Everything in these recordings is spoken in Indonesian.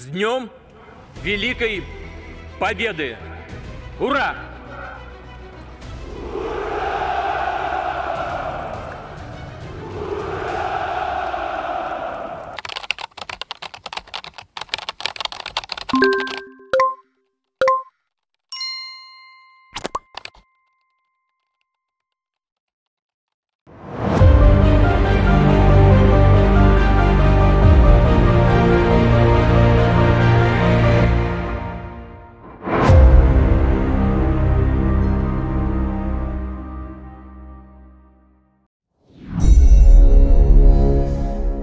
С Днем Великой Победы! Ура!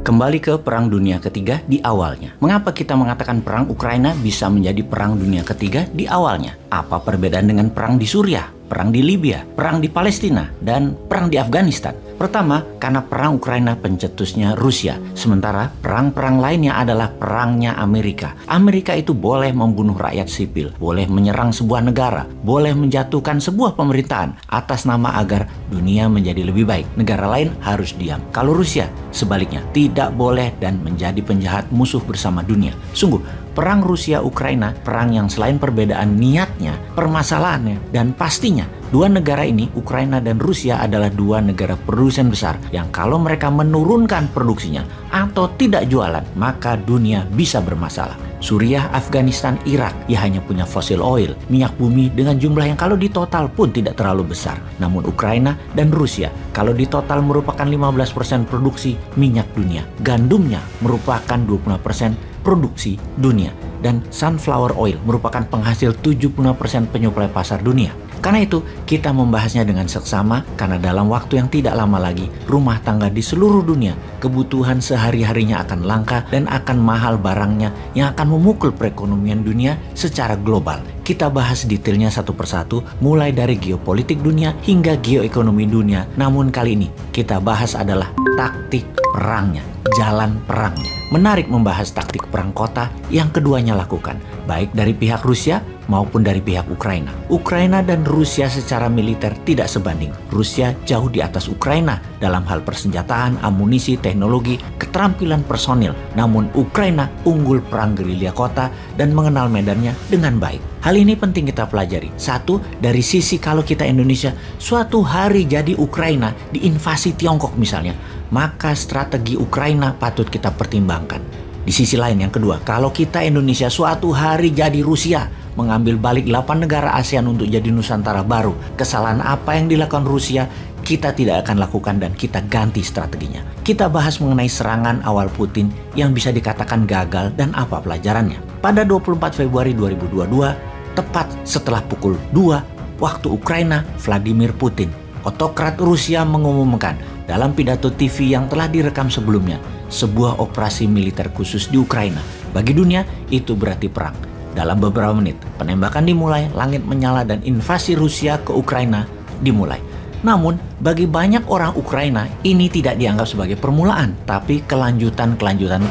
Kembali ke Perang Dunia Ketiga di awalnya. Mengapa kita mengatakan Perang Ukraina bisa menjadi Perang Dunia Ketiga di awalnya? Apa perbedaan dengan perang di Suriah, perang di Libya, perang di Palestina, dan perang di Afghanistan? Pertama, karena perang Ukraina pencetusnya Rusia, sementara perang-perang lainnya adalah perangnya Amerika. Amerika itu boleh membunuh rakyat sipil, boleh menyerang sebuah negara, boleh menjatuhkan sebuah pemerintahan atas nama agar dunia menjadi lebih baik. Negara lain harus diam. Kalau Rusia, sebaliknya, tidak boleh dan menjadi penjahat musuh bersama dunia. Sungguh, perang Rusia-Ukraina, perang yang selain perbedaan niatnya, permasalahannya, dan pastinya, dua negara ini, Ukraina dan Rusia, adalah dua negara produsen besar yang kalau mereka menurunkan produksinya atau tidak jualan, maka dunia bisa bermasalah. Suriah, Afghanistan, Irak, ya hanya punya fosil oil, minyak bumi dengan jumlah yang kalau ditotal pun tidak terlalu besar. Namun Ukraina dan Rusia, kalau ditotal merupakan 15% produksi minyak dunia. Gandumnya merupakan 20% produksi dunia. Dan sunflower oil merupakan penghasil 70% penyuplai pasar dunia. Karena itu, kita membahasnya dengan seksama karena dalam waktu yang tidak lama lagi, rumah tangga di seluruh dunia, kebutuhan sehari-harinya akan langka dan akan mahal barangnya yang akan memukul perekonomian dunia secara global. Kita bahas detailnya satu persatu, mulai dari geopolitik dunia hingga geoekonomi dunia. Namun kali ini, kita bahas adalah taktik perangnya, jalan perangnya. Menarik membahas taktik perang kota yang keduanya lakukan, baik dari pihak Rusia maupun dari pihak Ukraina. Ukraina dan Rusia secara militer tidak sebanding. Rusia jauh di atas Ukraina dalam hal persenjataan, amunisi, teknologi, keterampilan personil. Namun Ukraina unggul perang gerilya kota dan mengenal medannya dengan baik. Hal ini penting kita pelajari. Satu, dari sisi kalau kita Indonesia suatu hari jadi Ukraina diinvasi Tiongkok misalnya, maka strategi Ukraina patut kita pertimbangkan. Di sisi lain yang kedua, kalau kita Indonesia suatu hari jadi Rusia, mengambil balik 8 negara ASEAN untuk jadi Nusantara baru, kesalahan apa yang dilakukan Rusia kita tidak akan lakukan dan kita ganti strateginya. Kita bahas mengenai serangan awal Putin yang bisa dikatakan gagal dan apa pelajarannya. Pada 24 Februari 2022, tepat setelah pukul 2 waktu Ukraina, Vladimir Putin, otokrat Rusia, mengumumkan dalam pidato TV yang telah direkam sebelumnya, sebuah operasi militer khusus di Ukraina. Bagi dunia, itu berarti perang. Dalam beberapa menit, penembakan dimulai, langit menyala, dan invasi Rusia ke Ukraina dimulai. Namun, bagi banyak orang Ukraina, ini tidak dianggap sebagai permulaan, tapi kelanjutan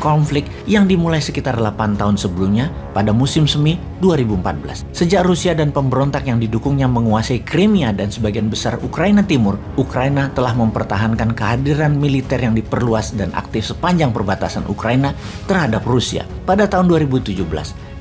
konflik yang dimulai sekitar 8 tahun sebelumnya pada musim semi 2014. Sejak Rusia dan pemberontak yang didukungnya menguasai Crimea dan sebagian besar Ukraina Timur, Ukraina telah mempertahankan kehadiran militer yang diperluas dan aktif sepanjang perbatasan Ukraina terhadap Rusia. Pada tahun 2017,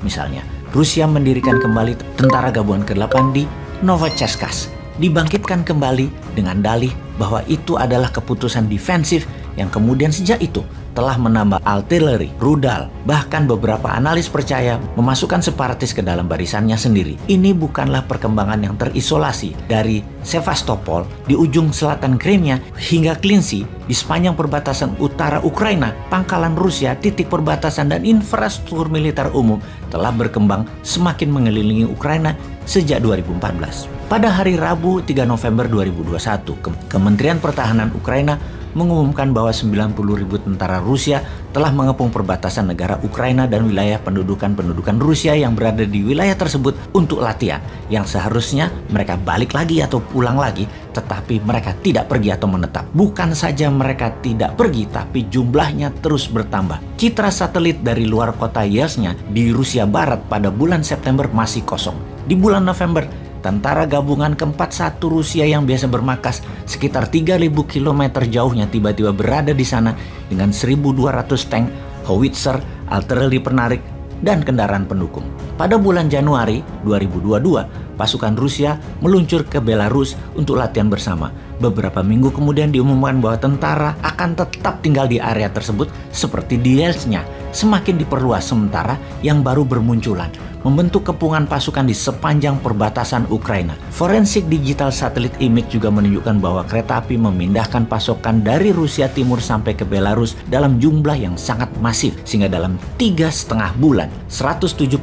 misalnya, Rusia mendirikan kembali tentara gabungan ke-8 di Novotcherkassk. Dibangkitkan kembali dengan dalih bahwa itu adalah keputusan defensif yang kemudian sejak itu telah menambah artileri, rudal, bahkan beberapa analis percaya memasukkan separatis ke dalam barisannya sendiri. Ini bukanlah perkembangan yang terisolasi dari Sevastopol di ujung selatan Crimea hingga Klinci di sepanjang perbatasan utara Ukraina, pangkalan Rusia, titik perbatasan dan infrastruktur militer umum telah berkembang semakin mengelilingi Ukraina sejak 2014. Pada hari Rabu 3 November 2021, Kementerian Pertahanan Ukraina mengumumkan bahwa 90.000 tentara Rusia telah mengepung perbatasan negara Ukraina dan wilayah pendudukan Rusia yang berada di wilayah tersebut untuk latihan, yang seharusnya mereka balik lagi atau pulang lagi, tetapi mereka tidak pergi atau menetap. Bukan saja mereka tidak pergi, tapi jumlahnya terus bertambah. Citra satelit dari luar kota Yelnya di Rusia Barat pada bulan September masih kosong. Di bulan November, tentara gabungan ke-41 Rusia yang biasa bermarkas sekitar 3.000 km jauhnya tiba-tiba berada di sana dengan 1.200 tank, howitzer, artileri penarik, dan kendaraan pendukung. Pada bulan Januari 2022, pasukan Rusia meluncur ke Belarus untuk latihan bersama. Beberapa minggu kemudian diumumkan bahwa tentara akan tetap tinggal di area tersebut seperti di Yeltsnya, semakin diperluas sementara yang baru bermunculan, membentuk kepungan pasukan di sepanjang perbatasan Ukraina. Forensik digital satelit image juga menunjukkan bahwa kereta api memindahkan pasokan dari Rusia Timur sampai ke Belarus dalam jumlah yang sangat masif, sehingga dalam 3,5 bulan 175.000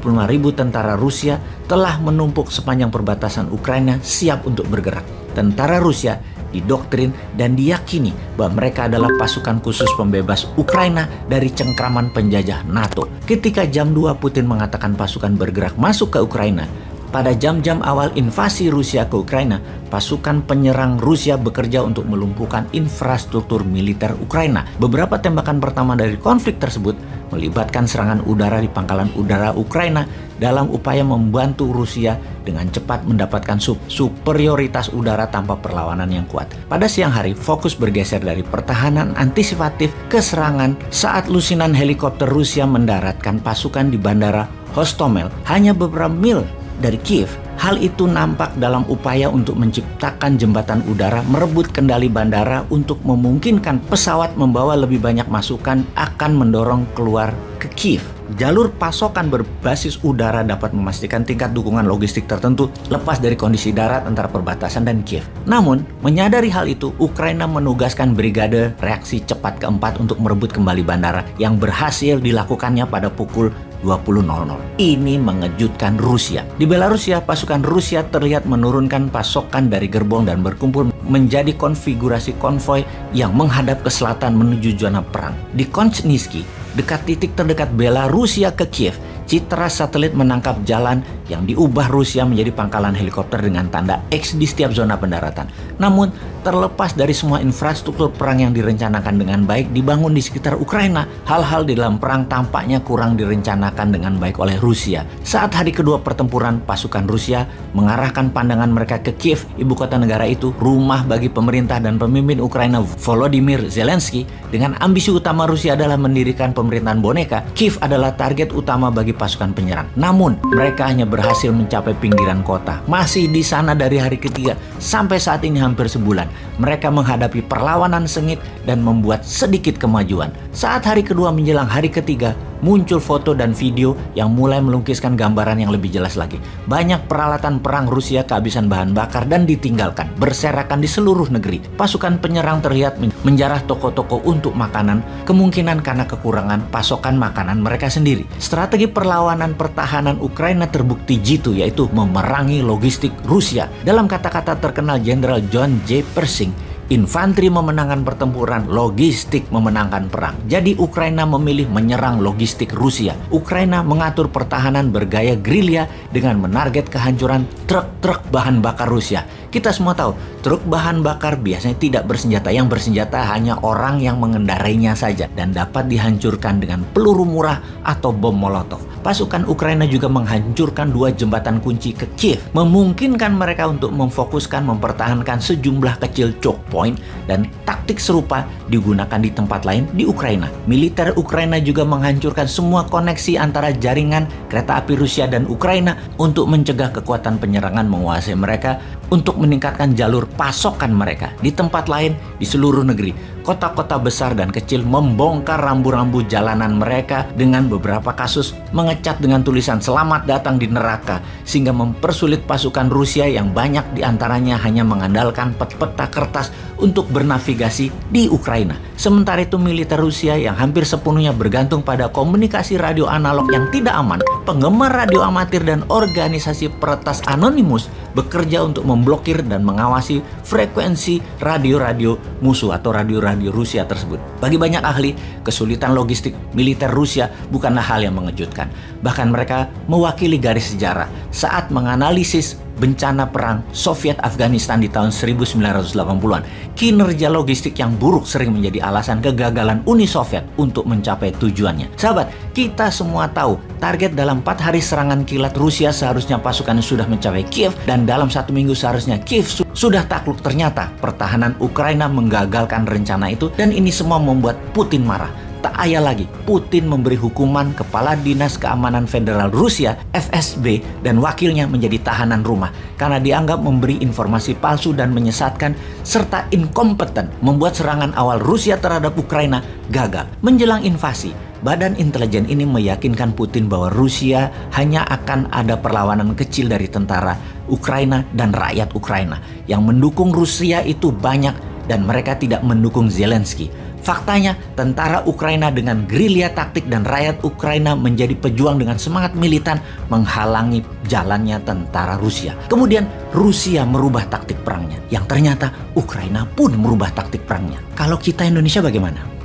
tentara Rusia telah menumpuk sepanjang perbatasan Ukraina siap untuk bergerak. Tentara Rusia didoktrin dan diyakini bahwa mereka adalah pasukan khusus pembebas Ukraina dari cengkraman penjajah NATO. Ketika jam 2 Putin mengatakan pasukan bergerak masuk ke Ukraina, pada jam-jam awal invasi Rusia ke Ukraina, pasukan penyerang Rusia bekerja untuk melumpuhkan infrastruktur militer Ukraina. Beberapa tembakan pertama dari konflik tersebut melibatkan serangan udara di pangkalan udara Ukraina dalam upaya membantu Rusia dengan cepat mendapatkan superioritas udara tanpa perlawanan yang kuat. Pada siang hari, fokus bergeser dari pertahanan antisipatif ke serangan saat lusinan helikopter Rusia mendaratkan pasukan di bandara Hostomel hanya beberapa mil dari Kiev. Hal itu nampak dalam upaya untuk menciptakan jembatan udara merebut kendali bandara untuk memungkinkan pesawat membawa lebih banyak masukan akan mendorong keluar ke Kiev. Jalur pasokan berbasis udara dapat memastikan tingkat dukungan logistik tertentu lepas dari kondisi darat antara perbatasan dan Kiev. Namun, menyadari hal itu, Ukraina menugaskan Brigade Reaksi Cepat keempat untuk merebut kembali bandara yang berhasil dilakukannya pada pukul 20.00. Ini mengejutkan Rusia. Di Belarusia, pasukan Rusia terlihat menurunkan pasokan dari gerbong dan berkumpul menjadi konfigurasi konvoi yang menghadap ke selatan menuju zona perang. Di Konchniski, dekat titik terdekat Belarusia ke Kiev, citra satelit menangkap jalan yang diubah Rusia menjadi pangkalan helikopter dengan tanda X di setiap zona pendaratan. Namun, terlepas dari semua infrastruktur perang yang direncanakan dengan baik dibangun di sekitar Ukraina, hal-hal di dalam perang tampaknya kurang direncanakan dengan baik oleh Rusia. Saat hari kedua pertempuran, pasukan Rusia mengarahkan pandangan mereka ke Kiev, ibu kota negara itu, rumah bagi pemerintah dan pemimpin Ukraina Volodymyr Zelensky. Dengan ambisi utama Rusia adalah mendirikan pemerintahan boneka, Kiev adalah target utama bagi pasukan penyerang. Namun, mereka hanya berhasil mencapai pinggiran kota. Masih di sana dari hari ketiga sampai saat ini hampir sebulan. Mereka menghadapi perlawanan sengit dan membuat sedikit kemajuan. Saat hari kedua menjelang hari ketiga, muncul foto dan video yang mulai melukiskan gambaran yang lebih jelas lagi. Banyak peralatan perang Rusia kehabisan bahan bakar dan ditinggalkan, berserakan di seluruh negeri. Pasukan penyerang terlihat menjarah toko-toko untuk makanan, kemungkinan karena kekurangan pasokan makanan mereka sendiri. Strategi perlawanan pertahanan Ukraina terbukti jitu, yaitu memerangi logistik Rusia. Dalam kata-kata terkenal Jenderal John J. Pershing, infanteri memenangkan pertempuran, logistik memenangkan perang. Jadi Ukraina memilih menyerang logistik Rusia. Ukraina mengatur pertahanan bergaya gerilya dengan menarget kehancuran truk-truk bahan bakar Rusia. Kita semua tahu, truk bahan bakar biasanya tidak bersenjata. Yang bersenjata hanya orang yang mengendarainya saja dan dapat dihancurkan dengan peluru murah atau bom molotov. Pasukan Ukraina juga menghancurkan 2 jembatan kunci ke Kiev, memungkinkan mereka untuk memfokuskan mempertahankan sejumlah kecil choke point, dan taktik serupa digunakan di tempat lain di Ukraina. Militer Ukraina juga menghancurkan semua koneksi antara jaringan kereta api Rusia dan Ukraina untuk mencegah kekuatan penyerangan menguasai mereka, untuk meningkatkan jalur pasokan mereka. Di tempat lain di seluruh negeri, kota-kota besar dan kecil membongkar rambu-rambu jalanan mereka dengan beberapa kasus mengecat dengan tulisan "Selamat datang di neraka", sehingga mempersulit pasukan Rusia yang banyak diantaranya hanya mengandalkan peta kertas untuk bernavigasi di Ukraina. Sementara itu, militer Rusia yang hampir sepenuhnya bergantung pada komunikasi radio analog yang tidak aman, penggemar radio amatir dan organisasi peretas anonimus bekerja untuk memblokir dan mengawasi frekuensi radio-radio musuh atau radio-radio Rusia tersebut. Bagi banyak ahli, kesulitan logistik militer Rusia bukanlah hal yang mengejutkan. Bahkan mereka mewakili garis sejarah saat menganalisis bencana perang Soviet Afghanistan di tahun 1980-an. Kinerja logistik yang buruk sering menjadi alasan kegagalan Uni Soviet untuk mencapai tujuannya. Sahabat, kita semua tahu target dalam 4 hari serangan kilat Rusia seharusnya pasukannya sudah mencapai Kiev, dan dalam 1 minggu seharusnya Kiev sudah takluk. Ternyata pertahanan Ukraina menggagalkan rencana itu, dan ini semua membuat Putin marah. Tak ayal lagi, Putin memberi hukuman Kepala Dinas Keamanan Federal Rusia (FSB) dan wakilnya menjadi tahanan rumah karena dianggap memberi informasi palsu dan menyesatkan serta inkompeten membuat serangan awal Rusia terhadap Ukraina gagal. Menjelang invasi, Badan Intelijen ini meyakinkan Putin bahwa Rusia hanya akan ada perlawanan kecil dari tentara Ukraina dan rakyat Ukraina. Yang mendukung Rusia itu banyak dan mereka tidak mendukung Zelensky. Faktanya, tentara Ukraina dengan gerilya taktik dan rakyat Ukraina menjadi pejuang dengan semangat militan menghalangi jalannya tentara Rusia. Kemudian Rusia merubah taktik perangnya, yang ternyata Ukraina pun merubah taktik perangnya. Kalau kita Indonesia bagaimana?